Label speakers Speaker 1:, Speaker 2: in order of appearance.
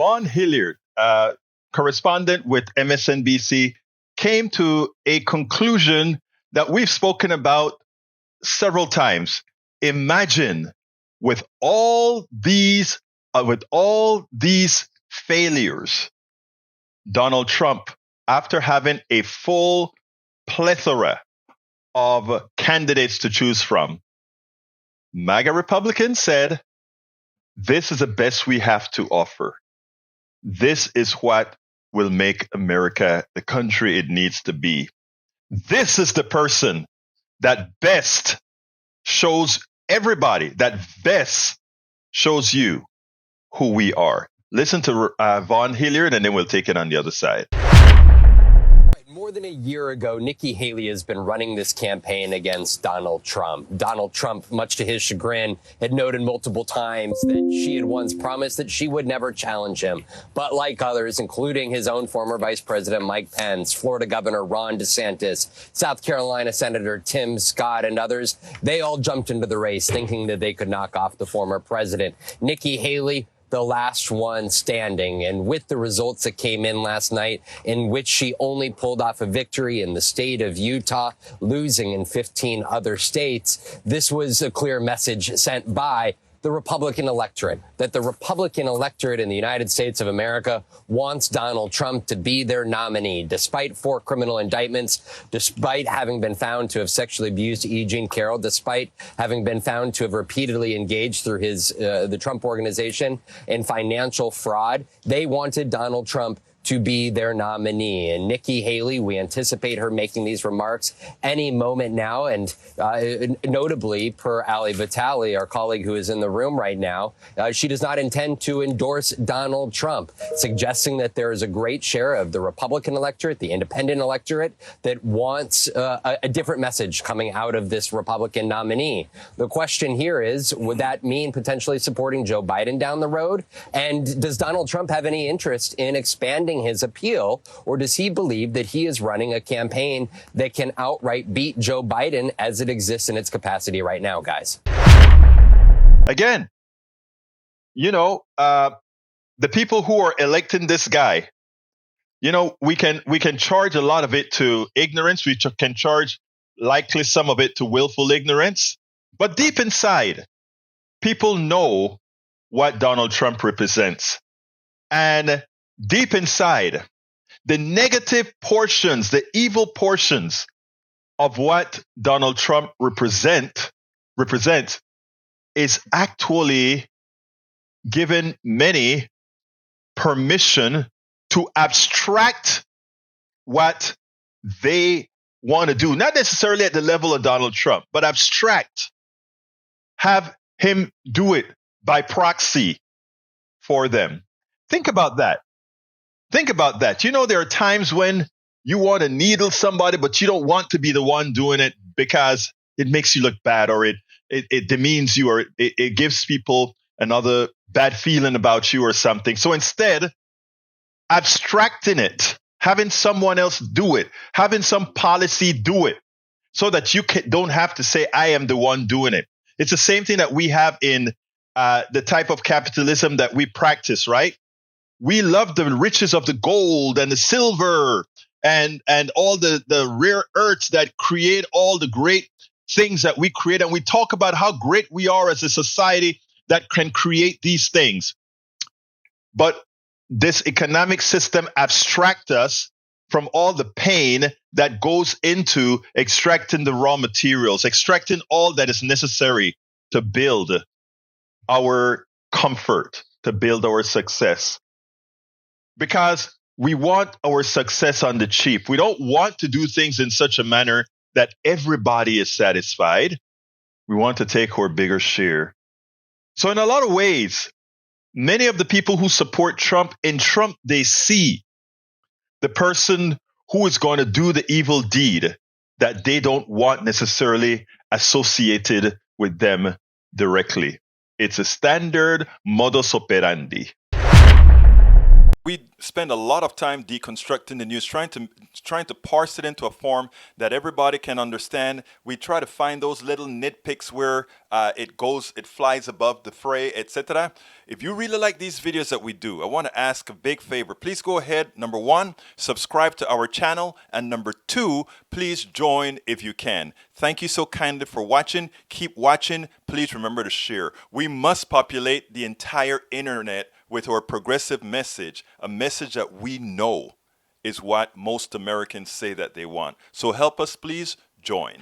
Speaker 1: Vaughn Hillyard, correspondent with MSNBC, came to a conclusion that we've spoken about several times. Imagine with all these failures, Donald Trump, after having a full plethora of candidates to choose from, MAGA Republicans said, this is the best we have to offer. This is what will make America the country it needs to be. This is the person that best shows everybody, that best shows you who we are. Listen to Vaughn Hillyard, and then we'll take it on the other side.
Speaker 2: More than a year ago, Nikki Haley has been running this campaign against Donald Trump. Donald Trump, much to his chagrin, had noted multiple times that she had once promised that she would never challenge him. But like others, including his own former Vice President Mike Pence, Florida Governor Ron DeSantis, South Carolina Senator Tim Scott, and others, they all jumped into the race thinking that they could knock off the former president. Nikki Haley, the last one standing, and with the results that came in last night, in which she only pulled off a victory in the state of Utah, losing in 15 other states, this was a clear message sent by the Republican electorate, that the Republican electorate in the United States of America wants Donald Trump to be their nominee, despite 4 criminal indictments, despite having been found to have sexually abused E. Jean Carroll, despite having been found to have repeatedly engaged through the Trump Organization in financial fraud. They wanted Donald Trump to be their nominee. And Nikki Haley, we anticipate her making these remarks any moment now. And notably, per Ali Vitale, our colleague who is in the room right now, she does not intend to endorse Donald Trump, suggesting that there is a great share of the Republican electorate, the independent electorate, that wants a different message coming out of this Republican nominee. The question here is, would that mean potentially supporting Joe Biden down the road? And does Donald Trump have any interest in expanding his appeal, or does he believe that he is running a campaign that can outright beat Joe Biden as it exists in its capacity right now, guys?
Speaker 1: Again, the people who are electing this guy, we can charge a lot of it to ignorance. We can charge likely some of it to willful ignorance. But deep inside, people know what Donald Trump represents. And deep inside, the negative portions, the evil portions of what Donald Trump represents is actually giving many permission to abstract what they want to do. Not necessarily at the level of Donald Trump, but abstract. Have him do it by proxy for them. Think about that. There are times when you want to needle somebody, but you don't want to be the one doing it because it makes you look bad, or it demeans you, or it gives people another bad feeling about you or something. So instead, abstracting it, having someone else do it, having some policy do it, so that you don't have to say, I am the one doing it. It's the same thing that we have in the type of capitalism that we practice, right? We love the riches of the gold and the silver and all the rare earths that create all the great things that we create. And we talk about how great we are as a society that can create these things. But this economic system abstracts us from all the pain that goes into extracting the raw materials, extracting all that is necessary to build our comfort, to build our success. Because we want our success on the cheap. We don't want to do things in such a manner that everybody is satisfied. We want to take our bigger share. So in a lot of ways, many of the people who support Trump, in Trump, they see the person who is going to do the evil deed that they don't want necessarily associated with them directly. It's a standard modus operandi.
Speaker 3: We spend a lot of time deconstructing the news, trying trying to parse it into a form that everybody can understand. We try to find those little nitpicks where it flies above the fray, etc. If you really like these videos that we do, I want to ask a big favor. Please go ahead, number one, subscribe to our channel, and number two, please join if you can. Thank you so kindly for watching. Keep watching. Please remember to share. We must populate the entire internet with our progressive message, a message that we know is what most Americans say that they want. So help us, please join.